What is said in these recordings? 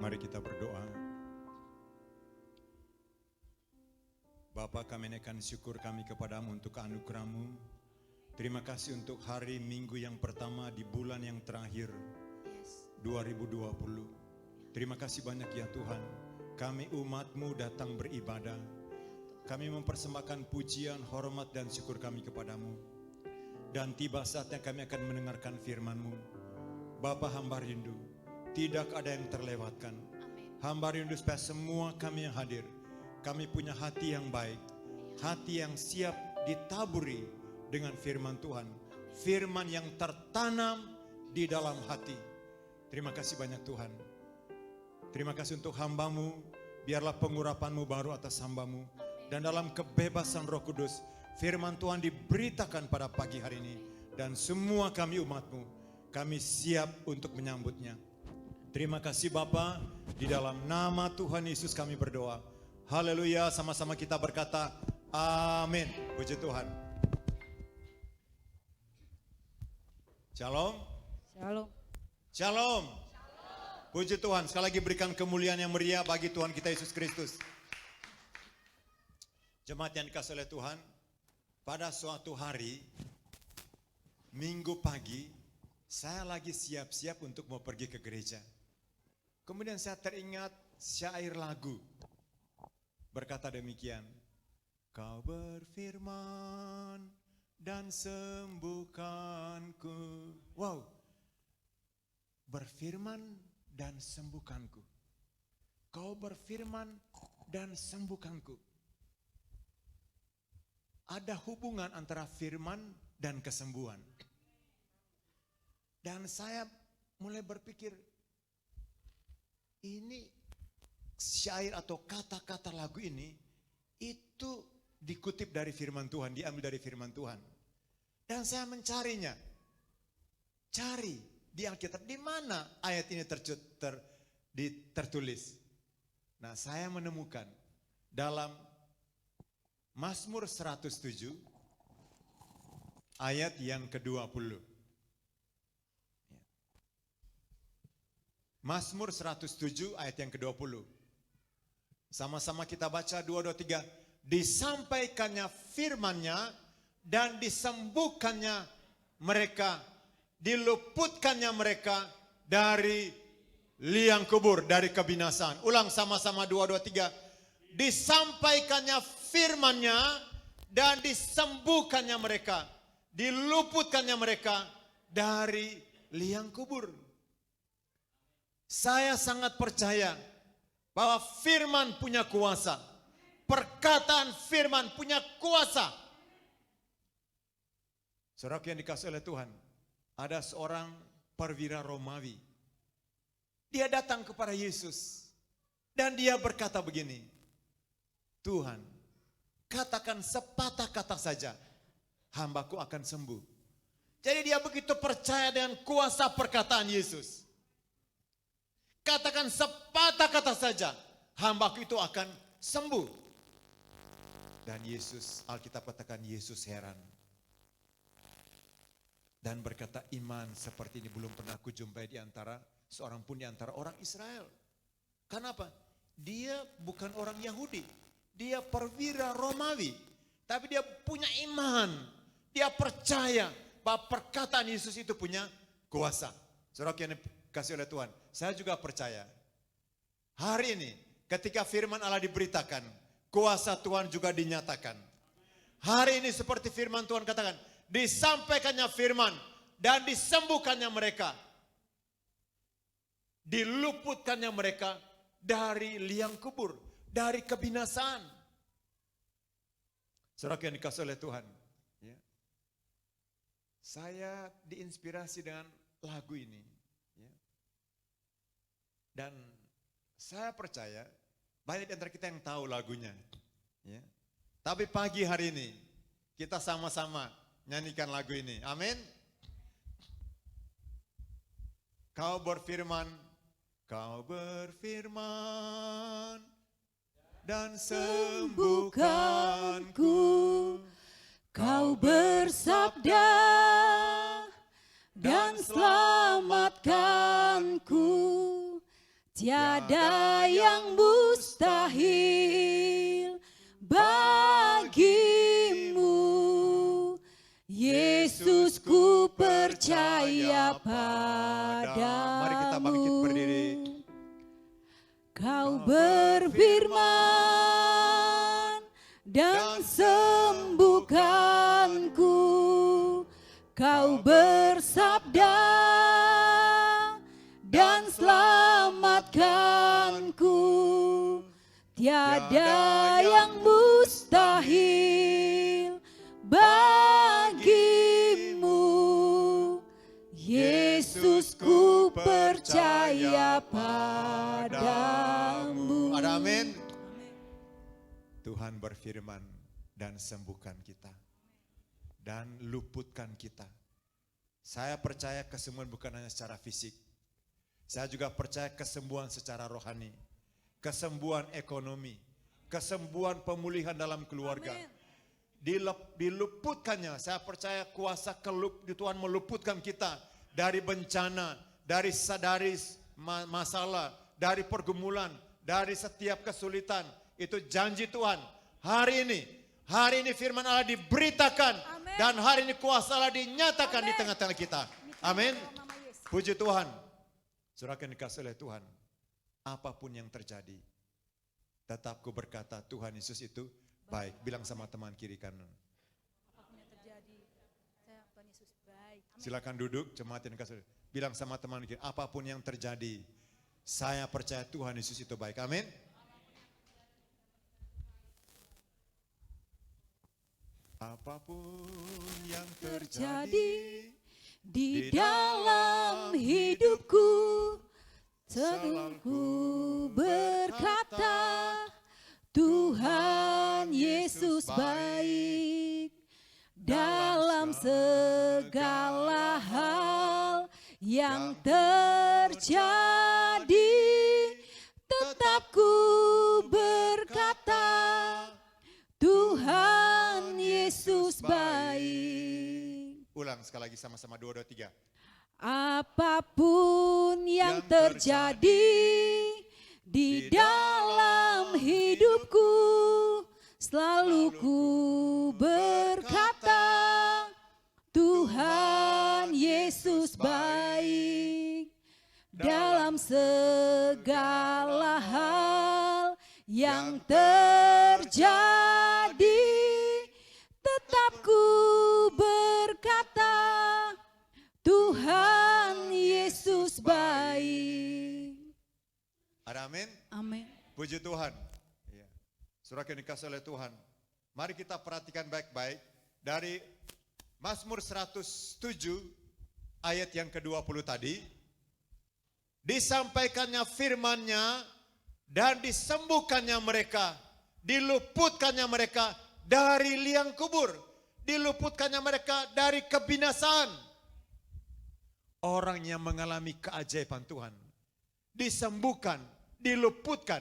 Mari kita berdoa. Bapa, kami naikkan syukur kami kepadamu untuk anugerah-Mu. Terima kasih untuk hari Minggu yang pertama di bulan yang terakhir 2020. Terima kasih banyak ya Tuhan. Kami umat-Mu datang beribadah. Kami mempersembahkan pujian, hormat dan syukur kami kepadamu. Dan tiba saatnya kami akan mendengarkan firman-Mu. Bapa, hamba rindu, tidak ada yang terlewatkan. Hamba rindu supaya semua kami yang hadir, kami punya hati yang baik, hati yang siap ditaburi dengan firman Tuhan. Firman yang tertanam di dalam hati. Terima kasih banyak Tuhan. Terima kasih untuk hamba-Mu, biarlah pengurapan-Mu baru atas hamba-Mu. Dan dalam kebebasan Roh Kudus, firman Tuhan diberitakan pada pagi hari ini. Dan semua kami umat-Mu, kami siap untuk menyambutnya. Terima kasih Bapa, di dalam nama Tuhan Yesus kami berdoa. Haleluya, sama-sama kita berkata, amin. Puji Tuhan. Shalom. Shalom. Shalom. Puji Tuhan, sekali lagi berikan kemuliaan yang meriah bagi Tuhan kita Yesus Kristus. Jemaat yang dikasihi oleh Tuhan, pada suatu hari, Minggu pagi, saya lagi siap-siap untuk mau pergi ke gereja. Kemudian saya teringat syair lagu. Berkata demikian, Kau berfirman dan sembuhkanku. Wow, berfirman dan sembuhkanku. Kau berfirman dan sembuhkanku. Ada hubungan antara firman dan kesembuhan. Dan saya mulai berpikir, ini syair atau kata-kata lagu ini itu dikutip dari firman Tuhan, diambil dari firman Tuhan. Dan saya mencarinya. Cari di Alkitab, di mana ayat ini tertulis. Nah, saya menemukan dalam Mazmur 107 ayat yang ke-20. Mazmur 107 ayat yang ke-20. Sama-sama kita baca 2, 2, 3. Disampaikannya firman-Nya dan disembuhkannya mereka, diluputkannya mereka dari liang kubur, dari kebinasaan. Ulang sama-sama 2, 2, 3. Disampaikannya firman-Nya dan disembuhkannya mereka, diluputkannya mereka dari liang kubur. Saya sangat percaya bahwa firman punya kuasa. Perkataan firman punya kuasa. Saudara yang dikasihi oleh Tuhan, ada seorang perwira Romawi. Dia datang kepada Yesus dan dia berkata begini, Tuhan, katakan sepatah kata saja, hambaku akan sembuh. Jadi dia begitu percaya dengan kuasa perkataan Yesus. Katakan sepatah kata saja, hambaku itu akan sembuh. Dan Yesus, Alkitab katakan Yesus heran. Dan berkata, iman seperti ini belum pernah aku jumpai di antara seorang pun di antara orang Israel. Kenapa? Dia bukan orang Yahudi. Dia perwira Romawi. Tapi dia punya iman. Dia percaya bahwa perkataan Yesus itu punya kuasa. Saudara yang dikasihi oleh Tuhan, saya juga percaya. Hari ini ketika firman Allah diberitakan, kuasa Tuhan juga dinyatakan. Hari ini seperti firman Tuhan katakan, disampaikannya firman dan disembuhkannya mereka. Diluputkannya mereka dari liang kubur, dari kebinasaan. Saudara yang dikasihi oleh Tuhan, ya. Saya diinspirasi dengan lagu ini. Ya. Dan saya percaya banyak di antara kita yang tahu lagunya. Ya. Tapi pagi hari ini kita sama-sama nyanyikan lagu ini. Amin. Kau berfirman dan sembuhkanku. Kau bersabda dan selamatkanku. Tiada yang mustahil bagimu. Yesus, ku percaya padamu. Mari kita bangkit berdiri. Kau berfirman dan sembuhkanku. Kau bersabda dan selamatkanku. Tiada yang mustahil bagimu. Yesus, ku percaya padamu. Ada amin. Tuhan berfirman dan sembuhkan kita. Dan luputkan kita. Saya percaya kesembuhan bukan hanya secara fisik. Saya juga percaya kesembuhan secara rohani. Kesembuhan ekonomi. Kesembuhan pemulihan dalam keluarga. Diluputkannya, saya percaya kuasa Tuhan meluputkan kita dari bencana, dari masalah, dari pergumulan, dari setiap kesulitan. Itu janji Tuhan. Hari ini firman Allah diberitakan. Amen. Dan hari ini kuasa Allah dinyatakan di tengah-tengah kita. Amin. Puji Tuhan. Saudara yang dikasihi oleh Tuhan. Apapun yang terjadi, tetap ku berkata Tuhan Yesus itu baik. Bilang sama teman kiri kanan. Apapun yang terjadi, Tuhan Yesus baik. Silakan duduk, jemaat yang dikasihi. Bilang sama teman kiri, apapun yang terjadi, saya percaya Tuhan Yesus itu baik. Amin. Apapun yang terjadi di dalam hidupku, selalu ku berkata, Tuhan Yesus baik. Dalam segala hal yang terjadi, tetap ku berkata, Tuhan Yesus baik. Ulang sekali lagi sama-sama 2, 2, 3. Apapun yang terjadi di dalam hidupku, selalu ku berkata, Tuhan Yesus baik. Dalam segala hal yang terjadi, tetap ku berkata, Tuhan Yesus baik. Ada amin? Amin. Puji Tuhan. Ya. Saudara yang dikasihi oleh Tuhan. Mari kita perhatikan baik-baik dari Mazmur 107 ayat yang ke-20 tadi. Disampaikannya firman-Nya dan disembuhkannya mereka, diluputkannya mereka dari liang kubur, diluputkannya mereka dari kebinasaan. Orang yang mengalami keajaiban Tuhan, disembuhkan, diluputkan.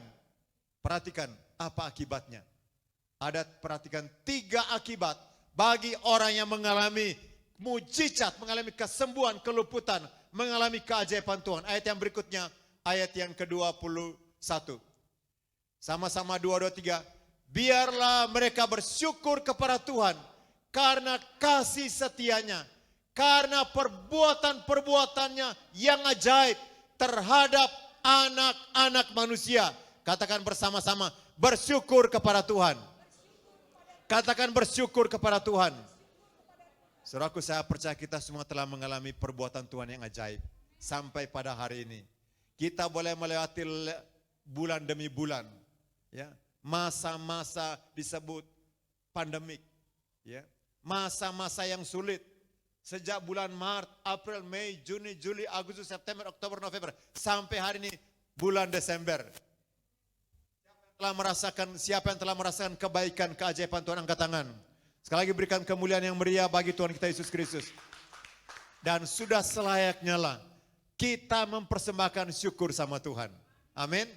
Perhatikan apa akibatnya. Perhatikan 3 akibat bagi orang yang mengalami mujizat, mengalami kesembuhan, keluputan, mengalami keajaiban Tuhan. Ayat yang berikutnya, ayat yang ke-21. Sama-sama 2, 2, 3. Biarlah mereka bersyukur kepada Tuhan karena kasih setianya, karena perbuatan-perbuatannya yang ajaib terhadap anak-anak manusia. Katakan bersama-sama, bersyukur kepada Tuhan. Katakan bersyukur kepada Tuhan. Saudaraku, saya percaya kita semua telah mengalami perbuatan Tuhan yang ajaib. Sampai pada hari ini. Kita boleh melewati bulan demi bulan. Ya, masa-masa disebut pandemik. Ya, masa-masa yang sulit. Sejak bulan Maret, April, Mei, Juni, Juli, Agustus, September, Oktober, November. Sampai hari ini bulan Desember. Siapa yang telah merasakan kebaikan, keajaiban Tuhan, angkat tangan. Sekali lagi berikan kemuliaan yang meriah bagi Tuhan kita Yesus Kristus. Dan sudah selayaknya lah kita mempersembahkan syukur sama Tuhan. Amin.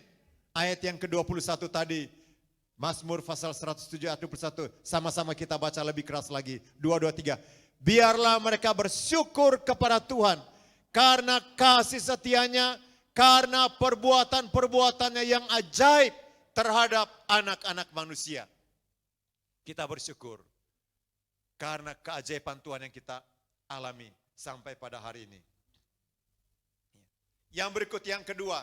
Ayat yang ke-21 tadi, Mazmur pasal 107 ayat 21. Sama-sama kita baca lebih keras lagi. 2, 2, 3. Biarlah mereka bersyukur kepada Tuhan karena kasih setianya, karena perbuatan-perbuatannya yang ajaib terhadap anak-anak manusia. Kita bersyukur karena keajaiban Tuhan yang kita alami sampai pada hari ini. Yang berikut yang kedua,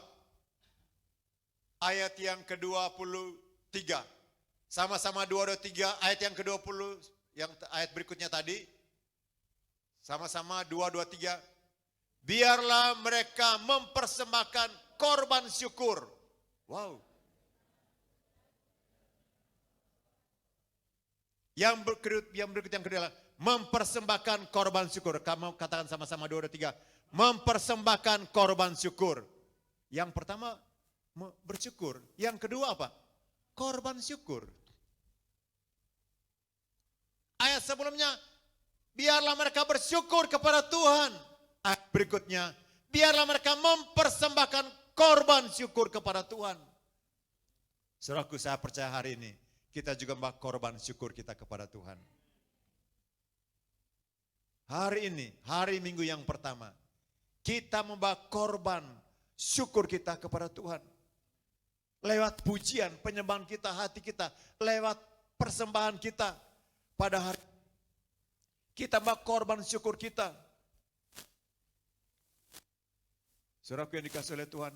ayat yang ke-23. Sama-sama 2-3, ayat yang ke-20, yang ayat berikutnya tadi. Sama-sama 2-3. Biarlah mereka mempersembahkan korban syukur. Wow. Yang berikut yang kedua, mempersembahkan korban syukur. Kamu katakan sama-sama 2-3. Mempersembahkan korban syukur. Yang pertama bersyukur. Yang kedua apa? Korban syukur. Ayat sebelumnya, biarlah mereka bersyukur kepada Tuhan. Ayat berikutnya, biarlah mereka mempersembahkan korban syukur kepada Tuhan. Saudaraku, saya percaya hari ini kita juga membawa korban syukur kita kepada Tuhan. Hari ini, hari Minggu yang pertama, kita membawa korban syukur kita kepada Tuhan. Lewat pujian, penyembahan kita, hati kita, lewat persembahan kita pada hari kita membawa korban syukur kita. Saudaraku yang dikasihi oleh Tuhan,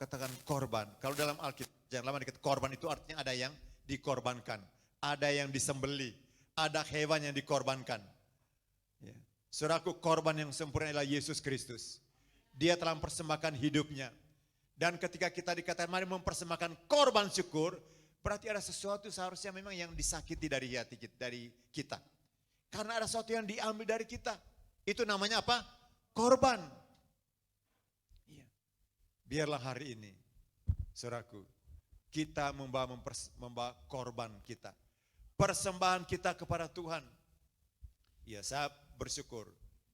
katakan korban. Kalau dalam Alkitab, jangan lama dikatakan korban itu artinya ada yang dikorbankan, ada yang disembeli, ada hewan yang dikorbankan. Ya. Saudaraku, korban yang sempurna adalah Yesus Kristus. Dia telah mempersembahkan hidupnya. Dan ketika kita dikatakan mari mempersembahkan korban syukur, berarti ada sesuatu seharusnya memang yang disakiti dari hati kita, dari kita. Karena ada sesuatu yang diambil dari kita. Itu namanya apa? Korban. Iya. Biarlah hari ini, saudaraku, kita membawa korban kita. Persembahan kita kepada Tuhan. Ya, saya bersyukur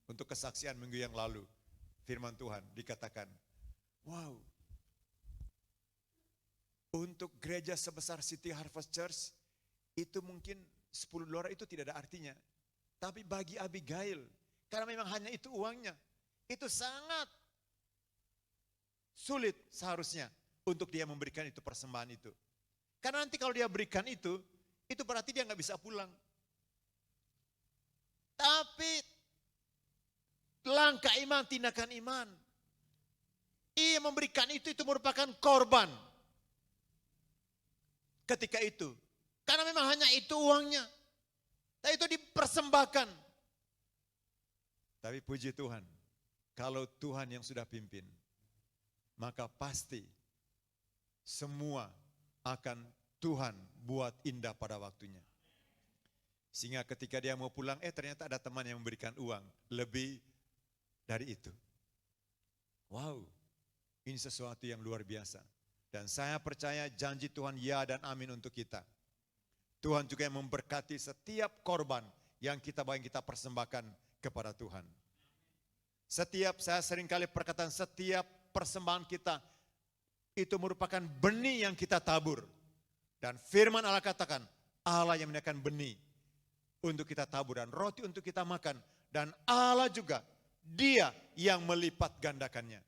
untuk kesaksian minggu yang lalu. Firman Tuhan dikatakan, wow, untuk gereja sebesar City Harvest Church, itu mungkin $10 itu tidak ada artinya. Tapi bagi Abigail, karena memang hanya itu uangnya, itu sangat sulit seharusnya untuk dia memberikan itu persembahan itu. Karena nanti kalau dia berikan itu berarti dia nggak bisa pulang. Tapi langkah iman, tindakan iman. Ia memberikan itu merupakan korban. Ketika itu. Karena memang hanya itu uangnya. Dan itu dipersembahkan. Tapi puji Tuhan, kalau Tuhan yang sudah pimpin, maka pasti semua akan Tuhan buat indah pada waktunya. Sehingga ketika dia mau pulang, ternyata ada teman yang memberikan uang lebih dari itu. Wow, ini sesuatu yang luar biasa. Dan saya percaya janji Tuhan ya dan amin untuk kita. Tuhan juga yang memberkati setiap korban yang kita persembahkan kepada Tuhan. Saya seringkali perkataan setiap persembahan kita itu merupakan benih yang kita tabur. Dan firman Allah katakan, Allah yang menyediakan benih untuk kita tabur dan roti untuk kita makan. Dan Allah juga, Dia yang melipat gandakannya.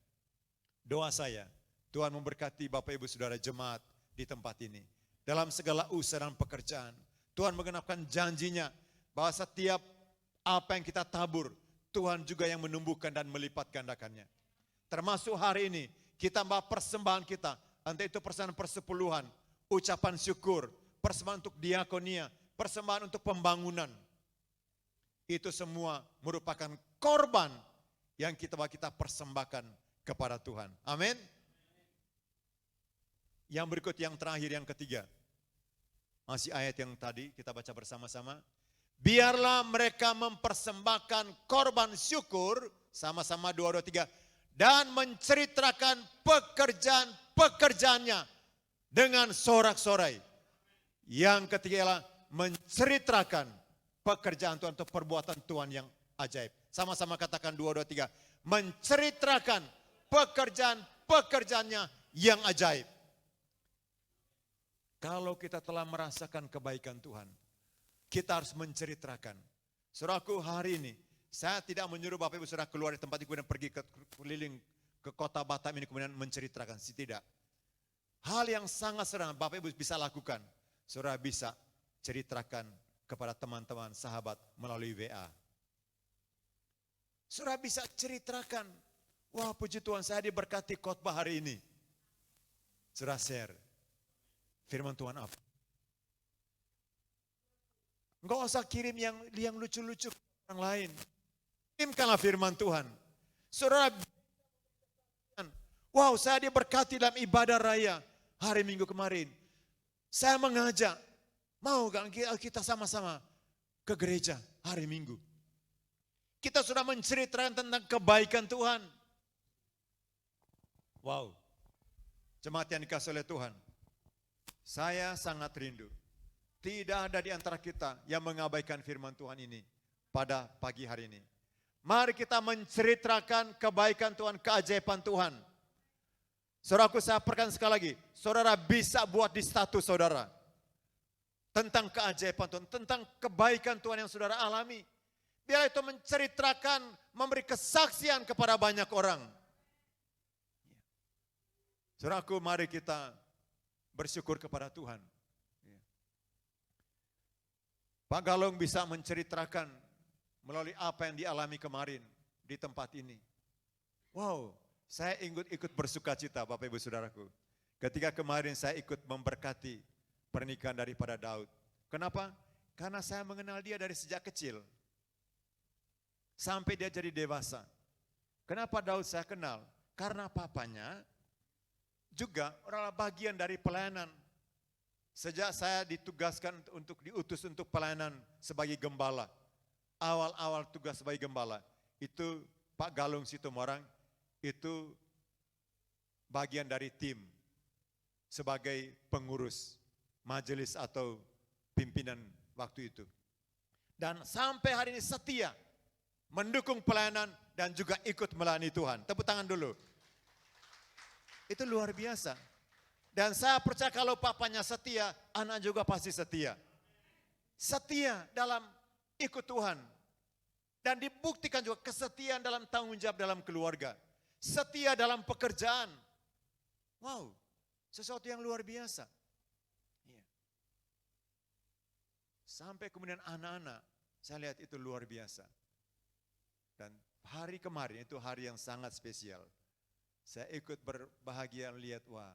Doa saya, Tuhan memberkati Bapak Ibu Saudara jemaat di tempat ini. Dalam segala usaha dan pekerjaan, Tuhan menggenapkan janjinya bahwa setiap apa yang kita tabur, Tuhan juga yang menumbuhkan dan melipat gandakannya. Termasuk hari ini, kita membawa persembahan kita, entah itu persembahan persepuluhan, ucapan syukur, persembahan untuk diakonia, persembahan untuk pembangunan. Itu semua merupakan korban yang kita persembahkan kepada Tuhan. Amin. Yang berikut yang terakhir, yang ketiga. Masih ayat yang tadi kita baca bersama-sama. Biarlah mereka mempersembahkan korban syukur, sama-sama 2, 3, dan menceritakan pekerjaan-pekerjaannya dengan sorak-sorai. Yang ketiga adalah menceritakan pekerjaan Tuhan atau perbuatan Tuhan yang ajaib. Sama-sama katakan 2, 3. Menceritakan pekerjaan-pekerjaannya yang ajaib. Kalau kita telah merasakan kebaikan Tuhan, kita harus menceritakan. Saudaraku, hari ini saya tidak menyuruh Bapak Ibu Saudara keluar dari tempat ini dan pergi ke keliling ke kota Batam ini kemudian menceritakan, tidak. Hal yang sangat sederhana Bapak Ibu bisa lakukan. Saudara bisa ceritakan kepada teman-teman, sahabat melalui WA. Saudara bisa ceritakan, wah puji Tuhan saya diberkati khotbah hari ini. Saudara share firman Tuhan apa. Enggak usah kirim yang lucu-lucu ke orang lain. Kirimkanlah firman Tuhan. Saudara, wow saya diberkati dalam ibadah raya hari Minggu kemarin. Saya mengajak, mau gak kita sama-sama ke gereja hari Minggu. Kita sudah menceritakan tentang kebaikan Tuhan. Wow, jemaat yang dikasihi oleh Tuhan. Saya sangat rindu. Tidak ada di antara kita yang mengabaikan firman Tuhan ini pada pagi hari ini. Mari kita menceritakan kebaikan Tuhan, keajaiban Tuhan. Saudaraku, saya perhatikan sekali lagi, saudara bisa buat di status saudara. Tentang keajaiban Tuhan, tentang kebaikan Tuhan yang saudara alami. Biar itu menceritakan, memberi kesaksian kepada banyak orang. Saudaraku, mari kita bersyukur kepada Tuhan. Pak Galung bisa menceritakan melalui apa yang dialami kemarin di tempat ini. Wow, saya ikut bersuka cita Bapak Ibu Saudaraku. Ketika kemarin saya ikut memberkati pernikahan daripada Daud. Kenapa? Karena saya mengenal dia dari sejak kecil. Sampai dia jadi dewasa. Kenapa Daud saya kenal? Karena papanya juga adalah bagian dari pelayanan. Sejak saya ditugaskan diutus untuk pelayanan sebagai gembala. Awal-awal tugas sebagai gembala, itu Pak Galung Situmorang, itu bagian dari tim sebagai pengurus majelis atau pimpinan waktu itu. Dan sampai hari ini setia mendukung pelayanan dan juga ikut melayani Tuhan. Tepuk tangan dulu. Itu luar biasa. Dan saya percaya kalau papanya setia, anak juga pasti setia. Setia dalam ikut Tuhan. Dan dibuktikan juga kesetiaan dalam tanggung jawab dalam keluarga. Setia dalam pekerjaan. Wow, sesuatu yang luar biasa. Sampai kemudian anak-anak, saya lihat itu luar biasa. Dan hari kemarin itu hari yang sangat spesial. Saya ikut berbahagia lihat, wah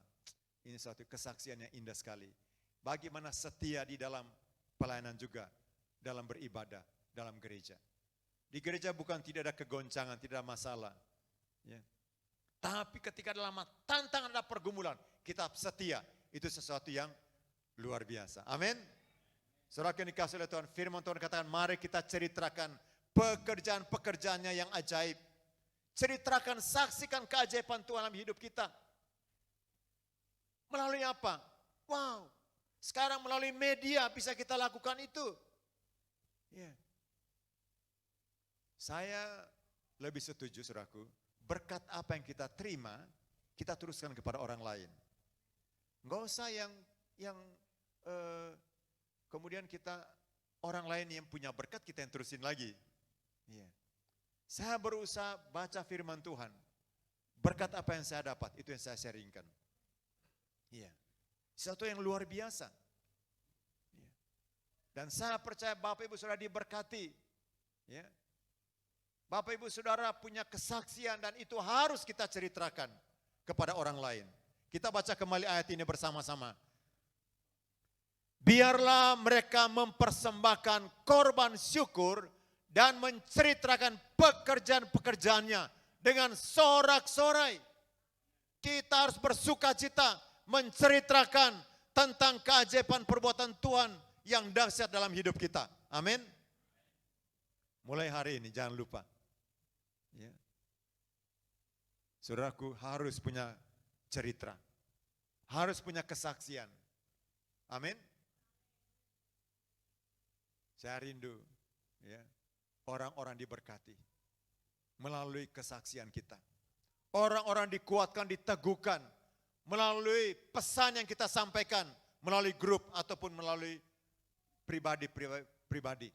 ini suatu kesaksian yang indah sekali. Bagaimana setia di dalam pelayanan juga, dalam beribadah, dalam gereja. Di gereja bukan tidak ada kegoncangan, tidak ada masalah. Ya. Tapi ketika dalam tantangan ada pergumulan, kita setia. Itu sesuatu yang luar biasa. Amin. Saudara yang dikasihi oleh Tuhan, firman Tuhan katakan, mari kita ceritakan pekerjaan-pekerjaannya yang ajaib. Ceritakan, saksikan keajaiban Tuhan dalam hidup kita. Melalui apa? Wow, sekarang melalui media bisa kita lakukan itu. Yeah. Saya lebih setuju, saudaraku, berkat apa yang kita terima, kita teruskan kepada orang lain. Enggak usah yang kemudian kita orang lain yang punya berkat kita yang terusin lagi. Yeah. Saya berusaha baca firman Tuhan. Berkat apa yang saya dapat, itu yang saya sharingkan. Iya, sesuatu yang luar biasa. Ya. Dan saya percaya Bapak Ibu Saudara diberkati. Ya. Bapak Ibu Saudara punya kesaksian dan itu harus kita ceritakan kepada orang lain. Kita baca kembali ayat ini bersama-sama. Biarlah mereka mempersembahkan korban syukur dan menceritakan pekerjaan-pekerjaannya dengan sorak-sorai. Kita harus bersuka cita menceritakan tentang keajaiban perbuatan Tuhan yang dahsyat dalam hidup kita. Amin. Mulai hari ini jangan lupa. Ya. Saudaraku harus punya cerita. Harus punya kesaksian. Amin. Saya rindu ya, orang-orang diberkati melalui kesaksian kita. Orang-orang dikuatkan, diteguhkan melalui pesan yang kita sampaikan, melalui grup ataupun melalui pribadi.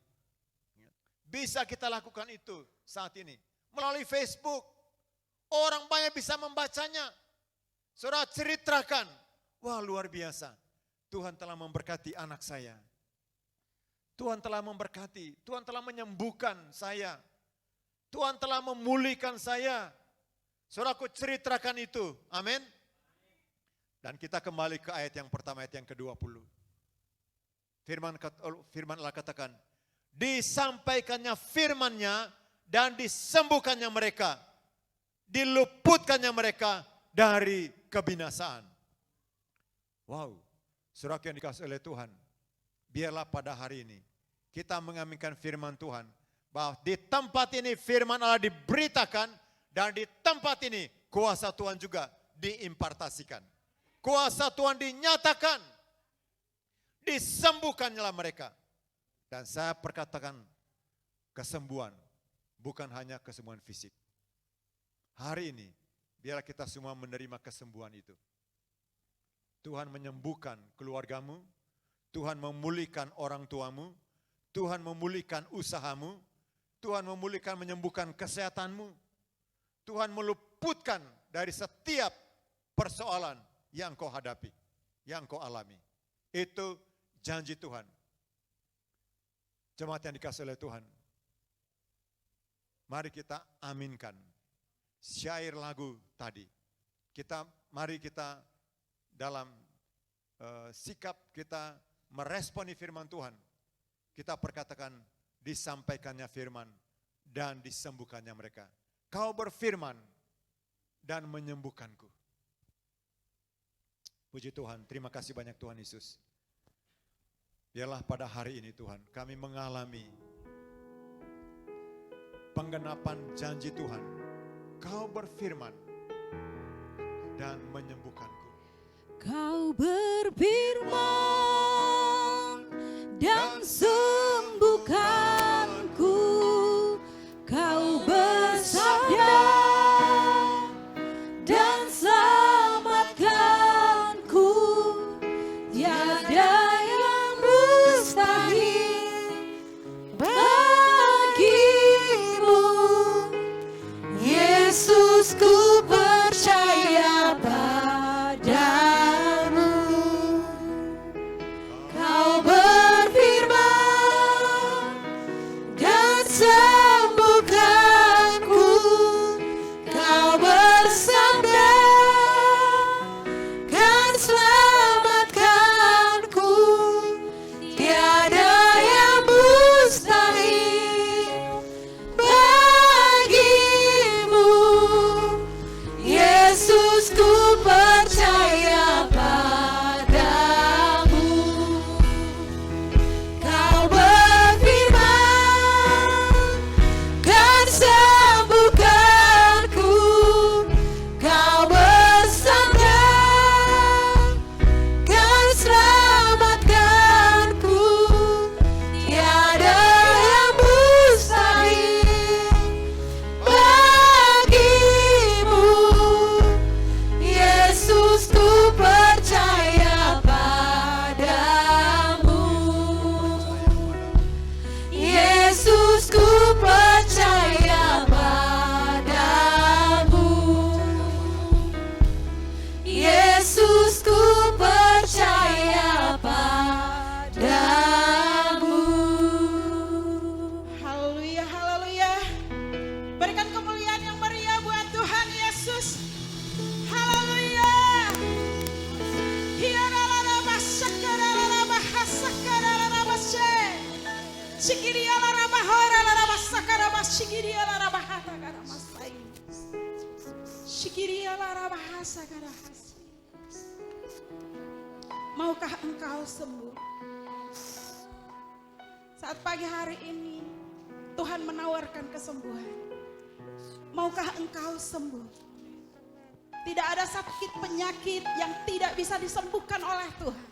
Bisa kita lakukan itu saat ini. Melalui Facebook. Orang banyak bisa membacanya. Saudara ceritakan, wah luar biasa. Tuhan telah memberkati anak saya. Tuhan telah memberkati, Tuhan telah menyembuhkan saya. Tuhan telah memulihkan saya. Saudaraku ceritakan itu, amin. Dan kita kembali ke ayat yang pertama, ayat yang ke-20. Firman Allah katakan, disampaikannya firman-Nya dan disembuhkannya mereka. Diluputkannya mereka dari kebinasaan. Wow, saudara yang dikasihi oleh Tuhan, biarlah pada hari ini kita mengaminkan firman Tuhan, bahwa di tempat ini firman Allah diberitakan, dan di tempat ini kuasa Tuhan juga diimpartasikan. Kuasa Tuhan dinyatakan, disembuhkanlah mereka. Dan saya perkatakan kesembuhan, bukan hanya kesembuhan fisik. Hari ini, biarlah kita semua menerima kesembuhan itu. Tuhan menyembuhkan keluargamu, Tuhan memulihkan orang tuamu, Tuhan memulihkan usahamu, Tuhan memulihkan, menyembuhkan kesehatanmu. Tuhan meluputkan dari setiap persoalan yang kau hadapi, yang kau alami. Itu janji Tuhan. Jemaat yang dikasihi oleh Tuhan, mari kita aminkan syair lagu tadi. Mari kita dalam sikap kita meresponi firman Tuhan, kita perkatakan disampaikannya firman dan disembuhkannya mereka. Kau berfirman dan menyembuhkanku. Puji Tuhan, terima kasih banyak Tuhan Yesus. Biarlah pada hari ini Tuhan, kami mengalami penggenapan janji Tuhan. Kau berfirman dan menyembuhkanku. Kau berfirman dan sembuhkanku. Kau bersabda dan selamatkanku. Tiada yang mustahil bagimu. Yesus, ku percaya padamu. Kau berfirman dan sembuhkanku. Kau bersabda dan selamatkanku. Tiada yang mustahil bagimu. Yesus, ku percaya padamu. Kau berfirman dan sembuhkanku. Kau bersabda dan selamatkanku. Tiada yang mustahil bagimu. Yesus, ku percaya padamu. Yesus, ku percaya padamu. Yesus, ku percaya padamu. Haleluya, haleluya. Berikan kemuliaan yang meriah buat Tuhan Yesus. Haleluya. Maukah engkau sembuh? Saat pagi hari ini Tuhan menawarkan kesembuhan. Maukah engkau sembuh? Tidak ada sakit penyakit yang tidak bisa disembuhkan oleh Tuhan.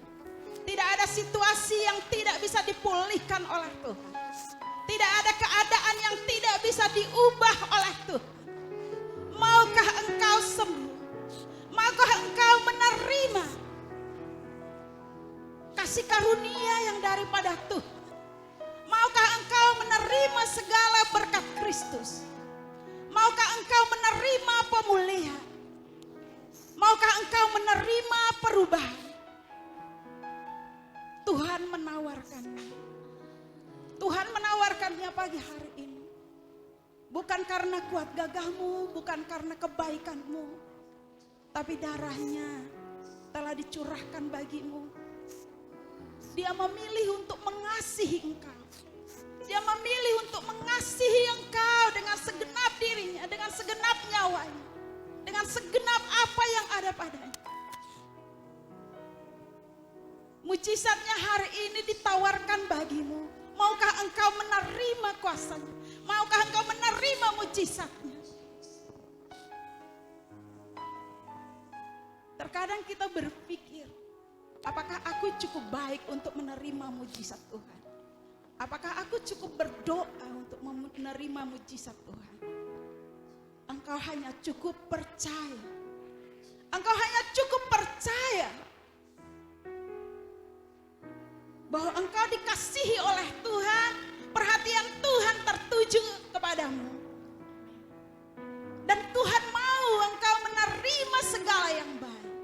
Tidak ada situasi yang tidak bisa dipulihkan oleh Tuhan. Tidak ada keadaan yang tidak bisa diubah oleh Tuhan. Maukah engkau sembuh? Maukah engkau menerima kasih karunia yang daripada Tuhan? Maukah engkau menerima segala berkat Kristus? Maukah engkau menerima pemulihan? Maukah engkau menerima perubahan? Tuhan menawarkannya. Tuhan menawarkannya pagi hari ini. Bukan karena kuat gagahmu, bukan karena kebaikanmu, tapi darahnya telah dicurahkan bagimu. Dia memilih untuk mengasihi engkau. Dia memilih untuk mengasihi engkau dengan segenap dirinya, dengan segenap nyawanya, dengan segenap apa yang ada padanya. Mujizatnya hari ini ditawarkan bagimu. Maukah engkau menerima kuasanya? Maukah engkau menerima mujizatnya? Terkadang kita berpikir, apakah aku cukup baik untuk menerima mujizat Tuhan? Apakah aku cukup berdoa untuk menerima mujizat Tuhan? Engkau hanya cukup percaya. Engkau hanya cukup percaya bahwa engkau dikasihi oleh Tuhan, perhatian Tuhan tertuju kepadamu. Dan Tuhan mau engkau menerima segala yang baik.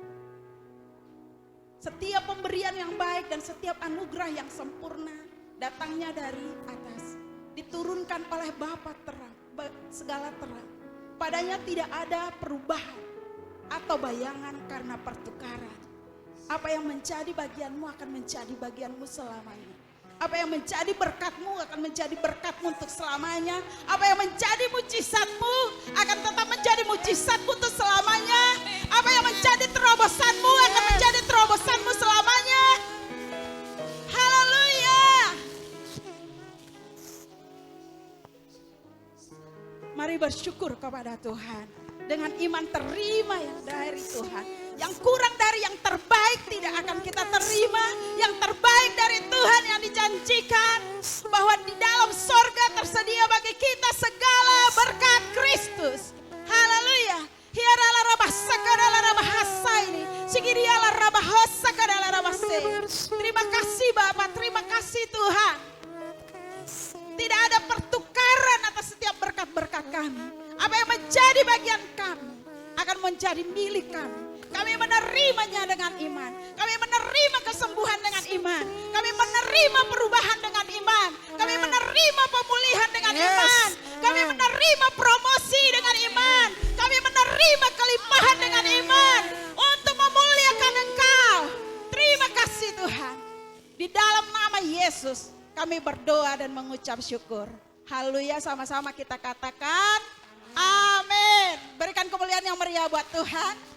Setiap pemberian yang baik dan setiap anugerah yang sempurna datangnya dari atas. Diturunkan oleh Bapa terang, segala terang. Padanya tidak ada perubahan atau bayangan karena pertukaran. Apa yang menjadi bagianmu akan menjadi bagianmu selamanya. Apa yang menjadi berkatmu akan menjadi berkatmu untuk selamanya. Apa yang menjadi mujizatmu akan tetap menjadi mujizatmu untuk selamanya. Apa yang menjadi terobosanmu akan menjadi terobosanmu selamanya. Haleluya. Mari bersyukur kepada Tuhan. Dengan iman terima yang dari Tuhan. Yang kurang dari yang terbaik tidak akan kita terima. Yang terbaik dari Tuhan yang dijanjikan. Bahwa di dalam sorga tersedia bagi kita segala berkat Kristus. Haleluya. Hiaralah rabah sakadalah rabah hasaini. Sigirialah rabah hosakadalah rabah se. Terima kasih Bapak, terima kasih Tuhan. Tidak ada pertukaran atas setiap berkat-berkat kami. Apa yang menjadi bagian kami akan menjadi milik kami. Kami menerimanya dengan iman. Kami menerima kesembuhan dengan iman. Kami menerima perubahan dengan iman. Kami menerima pemulihan dengan iman. Kami menerima promosi dengan iman. Kami menerima kelimpahan dengan iman. Untuk memuliakan Engkau. Terima kasih Tuhan. Di dalam nama Yesus kami berdoa dan mengucap syukur. Haleluya, sama-sama kita katakan amin. Berikan kemuliaan yang meriah buat Tuhan.